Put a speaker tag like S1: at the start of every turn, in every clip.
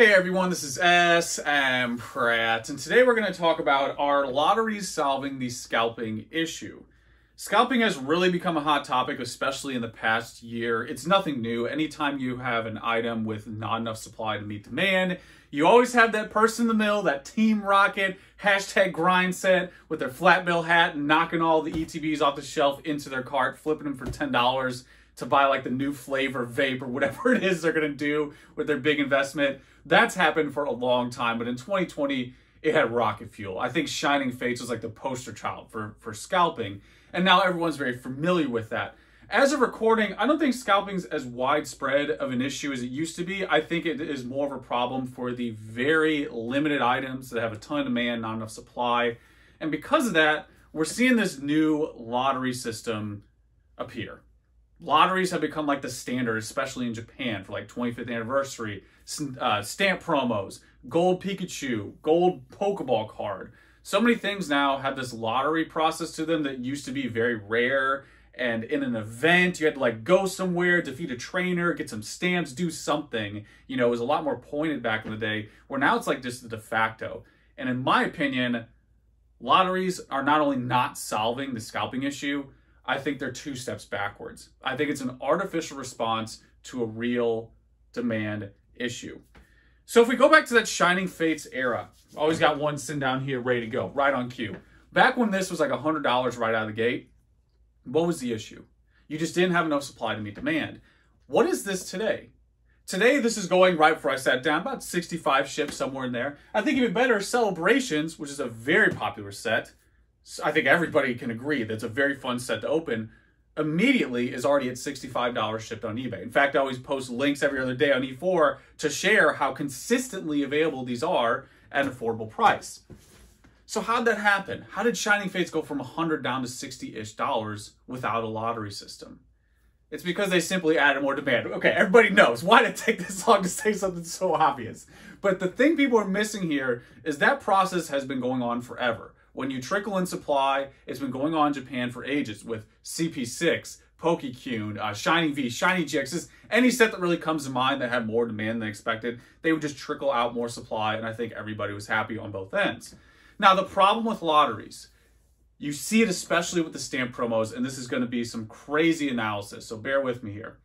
S1: Hey everyone, this is smpratte, and today we're going to talk about are lotteries solving the scalping issue. Scalping has really become a hot topic, especially in the past year. It's nothing new. Anytime you have an item with not enough supply to meet demand, you always have that person in the middle, that team rocket, hashtag grind set with their flat bill hat, knocking all the ETBs off the shelf into their cart, flipping them for $10 to buy like the new flavor vape or whatever it is they're going to do with their big investment. That's happened for a long time, but in 2020, it had rocket fuel. I think Shining Fates was like the poster child for scalping, and now everyone's very familiar with that. As of recording, I don't think scalping's as widespread of an issue as it used to be. I think it is more of a problem for the very limited items that have a ton of demand, not enough supply. And because of that, we're seeing this new lottery system appear. Lotteries have become like the standard, especially in Japan for like 25th anniversary, stamp promos, gold Pikachu, gold Pokeball card. So many things now have this lottery process to them that used to be very rare. And in an event, you had to like go somewhere, defeat a trainer, get some stamps, do something. You know, it was a lot more pointed back in the day, where now it's like just the de facto. And in my opinion, lotteries are not only not solving the scalping issue, I think they're 2 steps backwards. I think it's an artificial response to a real demand issue. So if we go back to that Shining Fates era, always got one sitting down here ready to go, right on cue. Back when this was like $100 right out of the gate, what was the issue? You just didn't have enough supply to meet demand. What is this today? Today, this is going right before I sat down, about 65 ships, somewhere in there. I think even better, Celebrations, which is a very popular set. I think everybody can agree that's a very fun set to open. Immediately is already at $65 shipped on eBay. In fact, I always post links every other day on E4 to share how consistently available these are at an affordable price. So how'd that happen? How did Shining Fates go from $100 down to $60-ish without a lottery system? It's because they simply added more demand. Okay, everybody knows. Why did it take this long to say something so obvious? But the thing people are missing here is that process has been going on forever. When you trickle in supply, it's been going on in Japan for ages with CP6, Pokecune, Shining V, Shiny GX, any set that really comes to mind that had more demand than expected, they would just trickle out more supply, and I think everybody was happy on both ends. Now, the problem with lotteries, you see it especially with the stamp promos, and this is going to be some crazy analysis, so bear with me here.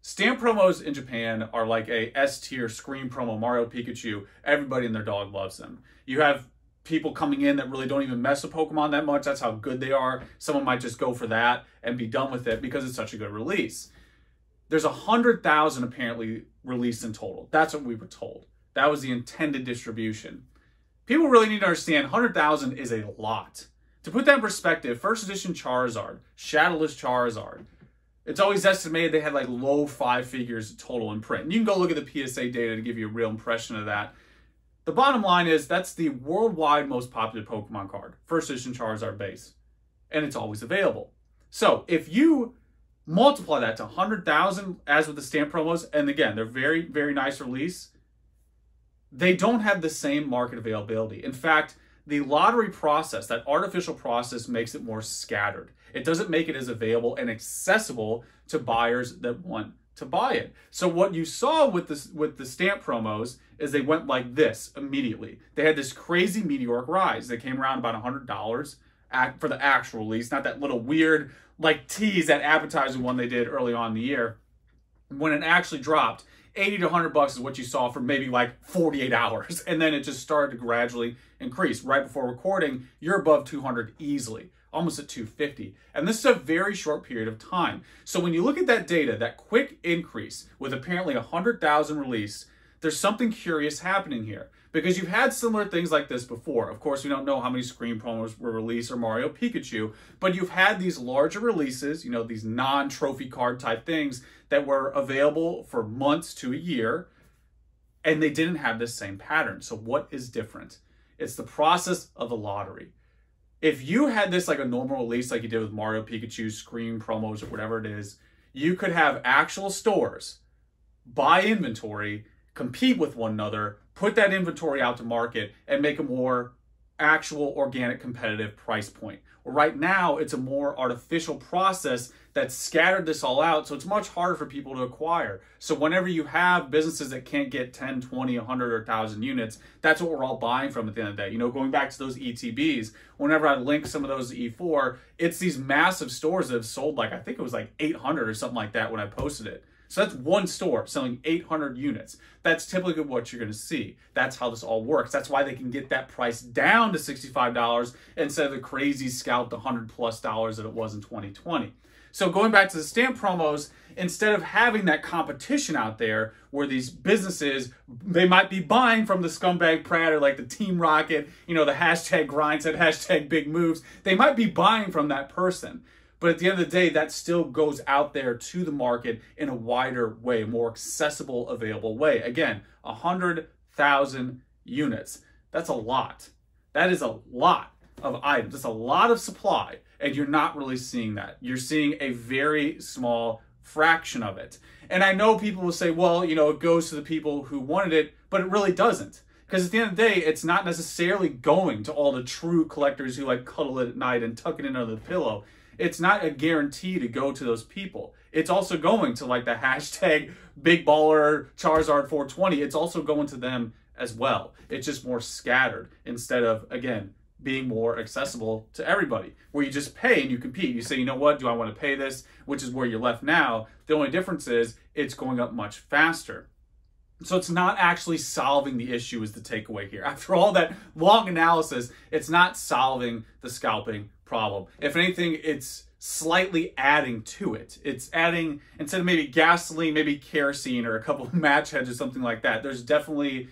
S1: Stamp promos in Japan are like a S-tier screen promo, Mario Pikachu. Everybody and their dog loves them. You have people coming in that really don't even mess with Pokemon that much. That's how good they are. Someone might just go for that and be done with it because it's such a good release. There's 100,000 apparently released in total. That's what we were told. That was the intended distribution. People really need to understand 100,000 is a lot. To put that in perspective, first edition Charizard, Shadowless Charizard, it's always estimated they had like low 5 figures total in print. And you can go look at the PSA data to give you a real impression of that. The bottom line is that's the worldwide most popular Pokemon card, first edition Charizard base, and it's always available. So if you multiply that to 100,000, as with the stamp promos, and again, they're very, very nice release, they don't have the same market availability. In fact, the lottery process, that artificial process, makes it more scattered. It doesn't make it as available and accessible to buyers that want to buy it. So what you saw with the stamp promos is they went like this immediately. They had this crazy meteoric rise. They came around about $100 for the actual release, not that little weird like tease, that appetizing one they did early on in the year. When it actually dropped, 80 to 100 bucks is what you saw for maybe like 48 hours. And then it just started to gradually increase. Right before recording, you're above 200 easily, almost at 250. And this is a very short period of time. So when you look at that data, that quick increase with apparently 100,000 release, there's something curious happening here, because you've had similar things like this before. Of course, we don't know how many screen promos were released or Mario Pikachu, but you've had these larger releases, you know, these non-trophy card type things that were available for months to a year, and they didn't have this same pattern. So what is different? It's the process of the lottery. If you had this like a normal release like you did with Mario Pikachu, screen promos, or whatever it is, you could have actual stores buy inventory, compete with one another, put that inventory out to market, and make a more actual organic competitive price point. Well, right now, it's a more artificial process that scattered this all out, so it's much harder for people to acquire. So whenever you have businesses that can't get 10, 20, 100, or 1,000 units, that's what we're all buying from at the end of the day. You know, going back to those ETBs, whenever I link some of those to E4, it's these massive stores that have sold like, I think it was like 800 or something like that when I posted it. So that's one store selling 800 units. That's typically what you're going to see. That's how this all works. That's why they can get that price down to $65 instead of the crazy scalped $100+ that it was in 2020. So going back to the stamp promos, instead of having that competition out there where these businesses, they might be buying from the scumbag Pratt or like the Team Rocket, you know, the hashtag grindset, hashtag big moves. They might be buying from that person. But at the end of the day, that still goes out there to the market in a wider way, more accessible, available way. Again, 100,000 units. That's a lot. That is a lot of items. That's a lot of supply, and you're not really seeing that. You're seeing a very small fraction of it. And I know people will say, well, you know, it goes to the people who wanted it, but it really doesn't. Because at the end of the day, it's not necessarily going to all the true collectors who like cuddle it at night and tuck it in under the pillow. It's not a guarantee to go to those people. It's also going to like the hashtag big baller Charizard 420. It's also going to them as well. It's just more scattered instead of, again, being more accessible to everybody, where you just pay and you compete. You say, you know what, do I want to pay this? Which is where you're left now. The only difference is it's going up much faster. So it's not actually solving the issue is the takeaway here. After all that long analysis, it's not solving the scalping problem. If anything, it's slightly adding to it. It's adding, instead of maybe gasoline, maybe kerosene or a couple of match heads or something like that. There's definitely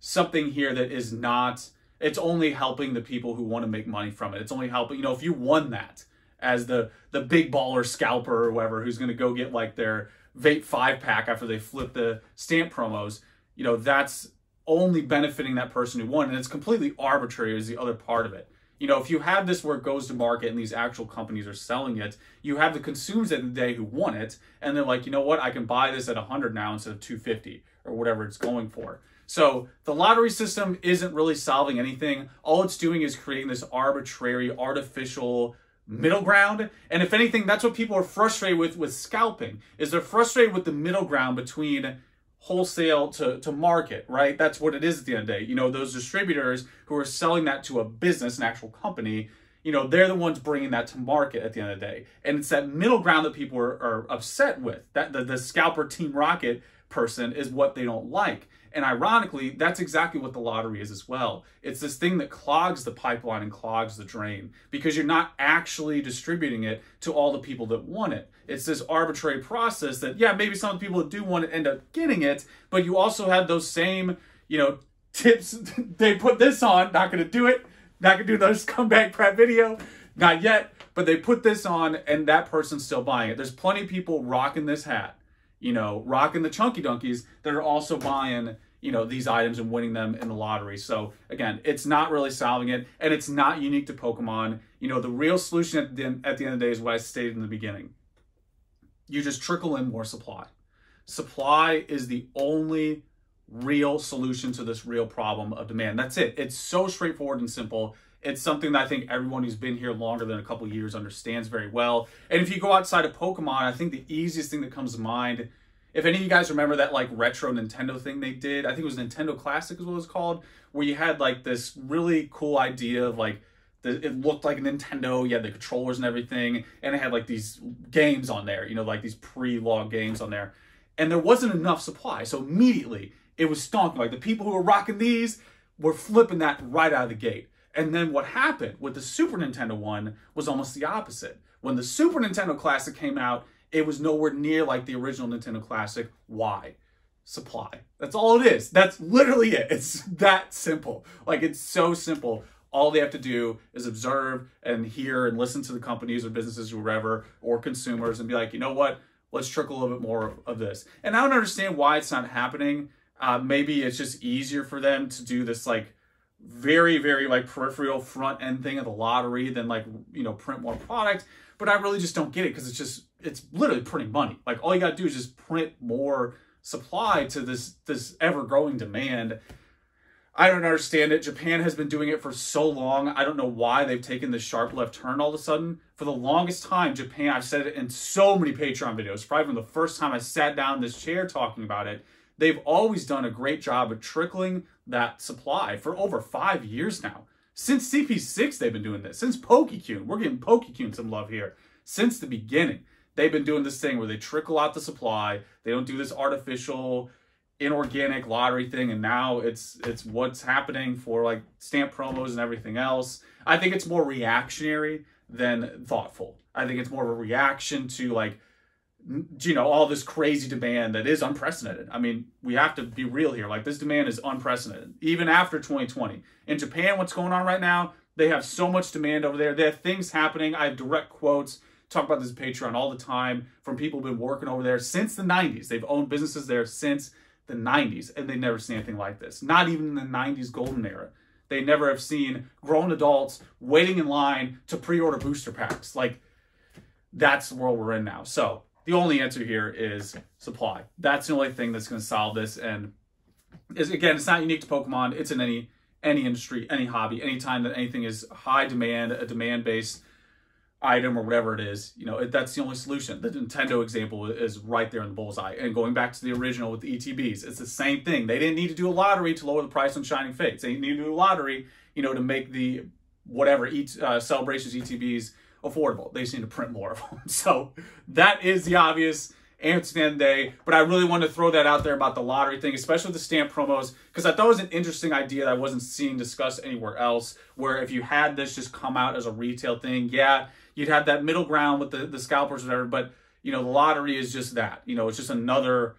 S1: something here that is not, it's only helping the people who want to make money from it. It's only helping, you know, if you won that as the big baller scalper or whoever who's going to go get like their vape 5-pack after they flip the stamp promos, you know, that's only benefiting that person who won. And it's completely arbitrary is the other part of it. You know, if you have this where it goes to market and these actual companies are selling it, you have the consumers at the day who want it, and they're like, you know what, I can buy this at 100 now instead of 250 or whatever it's going for. So the lottery system isn't really solving anything. All it's doing is creating this arbitrary, artificial middle ground. And if anything, that's what people are frustrated with scalping, is they're frustrated with the middle ground between wholesale to market, right? That's what it is at the end of the day. You know, those distributors who are selling that to a business, an actual company, you know, they're the ones bringing that to market at the end of the day. And it's that middle ground that people are upset with. That the scalper Team Rocket person is what they don't like. And ironically, that's exactly what the lottery is as well. It's this thing that clogs the pipeline and clogs the drain because you're not actually distributing it to all the people that want it. It's this arbitrary process that, yeah, maybe some of the people that do want it end up getting it, but you also have those same, you know, tips. They put this on, not going to do it, not going to do another scumbag prep video, not yet, but they put this on and that person's still buying it. There's plenty of people rocking this hat, you know, rocking the chunky donkeys that are also buying, you know, these items and winning them in the lottery. So again, it's not really solving it, and it's not unique to Pokemon. You know, the real solution at the end of the day is what I stated in the beginning. You just trickle in more supply. Supply is the only real solution to this real problem of demand. That's it. It's so straightforward and simple. It's something that I think everyone who's been here longer than a couple of years understands very well. And if you go outside of Pokemon, I think the easiest thing that comes to mind, if any of you guys remember that like retro Nintendo thing they did, I think it was Nintendo Classic is what it was called, where you had like this really cool idea of like, it looked like a Nintendo, you had the controllers and everything, and it had like these games on there, you know, like these pre-log games on there. And there wasn't enough supply, so immediately it was stonking. Like the people who were rocking these were flipping that right out of the gate. And then what happened with the Super Nintendo one was almost the opposite. When the Super Nintendo Classic came out, it was nowhere near like the original Nintendo Classic. Why? Supply. That's all it is. That's literally it. It's that simple. Like, it's so simple. All they have to do is observe and hear and listen to the companies or businesses or wherever, or consumers, and be like, you know what? Let's trickle a little bit more of this. And I don't understand why it's not happening. Maybe it's just easier for them to do this like very, very like peripheral front end thing of the lottery than like, you know, print more product. But I really just don't get it, because it's literally printing money. Like, all you got to do is just print more supply to this ever growing demand. I don't understand it. Japan has been doing it for so long. I don't know why they've taken this sharp left turn all of a sudden. For the longest time, Japan, I've said it in so many Patreon videos, probably from the first time I sat down in this chair talking about it, they've always done a great job of trickling that supply for over 5 years now. Since CP6, they've been doing this. Since Pokekune, we're giving Pokekune some love here. Since the beginning, they've been doing this thing where they trickle out the supply. They don't do this artificial inorganic lottery thing, and now it's what's happening for like stamp promos and everything else. I think it's more reactionary than thoughtful. I think it's more of a reaction to, like, you know, all this crazy demand that is unprecedented. I mean, we have to be real here. Like, this demand is unprecedented, even after 2020. In Japan, what's going on right now, they have so much demand over there. They have things happening. I have direct quotes, talk about this Patreon all the time, from people who've been working over there since the 90s. They've owned businesses there since the 90s, and they never seen anything like this. Not even in the 90s golden era. They never have seen grown adults waiting in line to pre-order booster packs. Like, that's the world we're in now. So the only answer here is supply. That's the only thing that's going to solve this. And again, it's not unique to Pokemon. It's in any industry, any hobby, anytime that anything is high demand, a demand-based item or whatever it is, you know, that's the only solution. The Nintendo example is right there in the bullseye. And going back to the original with the ETBs, it's the same thing. They didn't need to do a lottery to lower the price on Shining Fates. They need to do a lottery, you know, to make the whatever Celebrations ETBs affordable. They just need to print more of them. So that is the obvious answer at the end of the day. But I really wanted to throw that out there about the lottery thing, especially with the stamp promos, because I thought it was an interesting idea that I wasn't seeing discussed anywhere else, where if you had this just come out as a retail thing, yeah, you'd have that middle ground with the scalpers or whatever, but, you know, the lottery is just that. You know, it's just another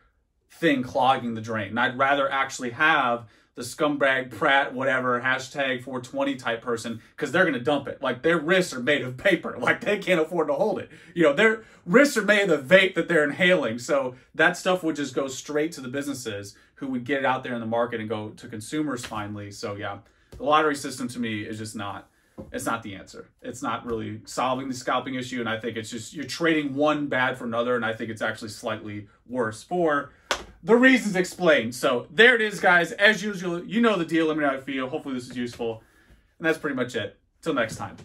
S1: thing clogging the drain. And I'd rather actually have the scumbag, Pratt, whatever, hashtag 420 type person, because they're going to dump it. Like, their wrists are made of paper. Like, they can't afford to hold it. You know, their wrists are made of the vape that they're inhaling. So that stuff would just go straight to the businesses who would get it out there in the market and go to consumers finally. So, yeah, the lottery system to me is just not, it's not the answer. It's not really solving the scalping issue. And I think it's just, you're trading one bad for another. And I think it's actually slightly worse for the reasons explained. So there it is, guys. As usual, you know the deal. Let me know how you feel. Hopefully this is useful. And that's pretty much it. Till next time.